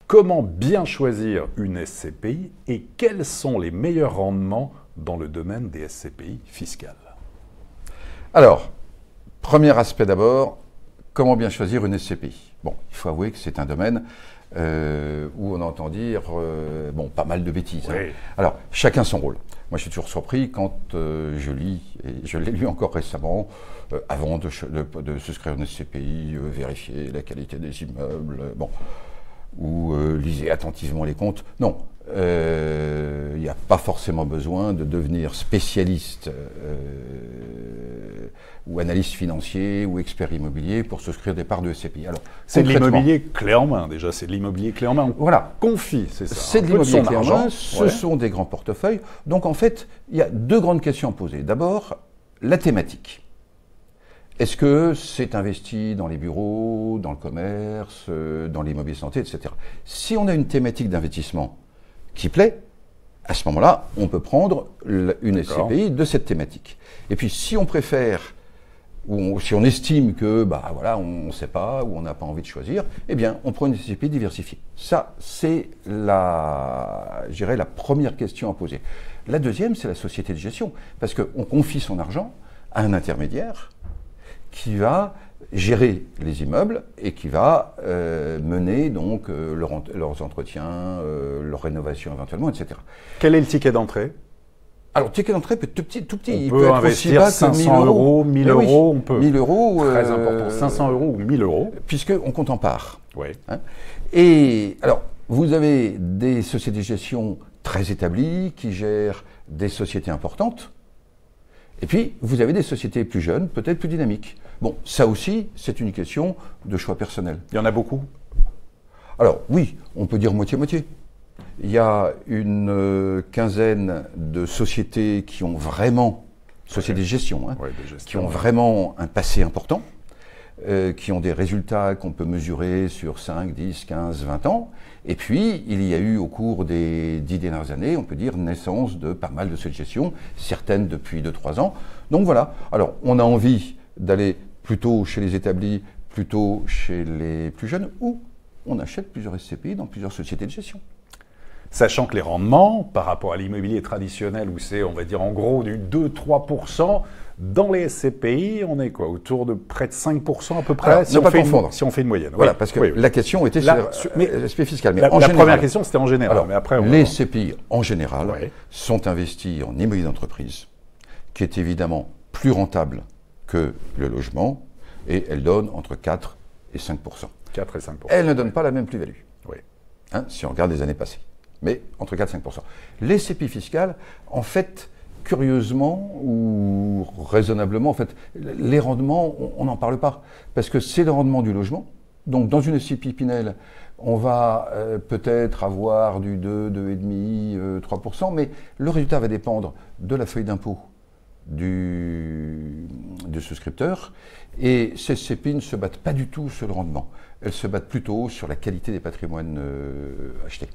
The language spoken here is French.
Comment bien choisir une SCPI et quels sont les meilleurs rendements dans le domaine des SCPI fiscales? Alors, premier aspect d'abord, comment bien choisir une SCPI? Bon, il faut avouer que c'est un domaine où on entend dire pas mal de bêtises. Oui. Hein. Alors, chacun son rôle. Moi, je suis toujours surpris quand je lis, et je l'ai lu encore récemment, avant de souscrire une SCPI, vérifier la qualité des immeubles, ou lisez attentivement les comptes. Non, il n'y a pas forcément besoin de devenir spécialiste ou analyste financier ou expert immobilier pour souscrire des parts de SCPI. Alors, c'est de l'immobilier clé en main déjà, c'est de l'immobilier clé en main. Voilà. Confie, c'est ça. C'est de l'immobilier clé en main, ce sont des grands portefeuilles. Donc en fait, il y a deux grandes questions à poser. D'abord, la thématique. Est-ce que c'est investi dans les bureaux, dans le commerce, dans l'immobilier santé, etc. Si on a une thématique d'investissement qui plaît, à ce moment-là, on peut prendre une SCPI de cette thématique. Et puis, si on préfère, ou si on estime que, on ne sait pas, ou on n'a pas envie de choisir, eh bien, on prend une SCPI diversifiée. Ça, c'est la première question à poser. La deuxième, c'est la société de gestion. Parce qu'on confie son argent à un intermédiaire qui va gérer les immeubles et qui va mener donc leurs entretiens, leur rénovation éventuellement, etc. Quel est le ticket d'entrée? Alors, le ticket d'entrée peut être tout petit. Il peut être aussi bas que 500 euros, 1000 euros, on peut. 1000 euros. Très important, 500 euros ou 1000 euros. Puisqu'on compte en parts. Oui. Hein. Et alors, vous avez des sociétés de gestion très établies qui gèrent des sociétés importantes. Et puis, vous avez des sociétés plus jeunes, peut-être plus dynamiques. Bon, ça aussi, c'est une question de choix personnel. Il y en a beaucoup? Alors, oui, on peut dire moitié-moitié. Il y a une quinzaine de sociétés qui ont vraiment, sociétés de gestion, hein, qui ont vraiment un passé important, qui ont des résultats qu'on peut mesurer sur 5, 10, 15, 20 ans. Et puis, il y a eu au cours des 10 dernières années, on peut dire, naissance de pas mal de sociétés de gestion, certaines depuis 2-3 ans. Donc voilà, alors on a envie d'aller plutôt chez les établis, plutôt chez les plus jeunes, ou on achète plusieurs SCPI dans plusieurs sociétés de gestion. Sachant que les rendements, par rapport à l'immobilier traditionnel, où c'est, on va dire, en gros du 2-3%, dans les SCPI, on est quoi? Autour de près de 5% à peu près, alors, si on fait une moyenne. Voilà, parce que la question était sur l'aspect fiscal. Mais la première question, c'était en général. Alors, mais après, les SCPI, en général, sont investis en immobilier d'entreprise, qui est évidemment plus rentable que le logement, et elle donne entre 4 et 5%. 4 et 5%. Elle ne donne pas la même plus-value, oui. Hein, si on regarde les années passées, mais entre 4 et 5%. Les SCPI fiscales, en fait, curieusement ou raisonnablement, en fait, les rendements, on n'en parle pas, parce que c'est le rendement du logement. Donc, dans une SCPI Pinel, on va peut-être avoir du 2, 2,5, 3%, mais le résultat va dépendre de la feuille d'impôt du souscripteur, et ces SCPI ne se battent pas du tout sur le rendement. Elles se battent plutôt sur la qualité des patrimoines achetés.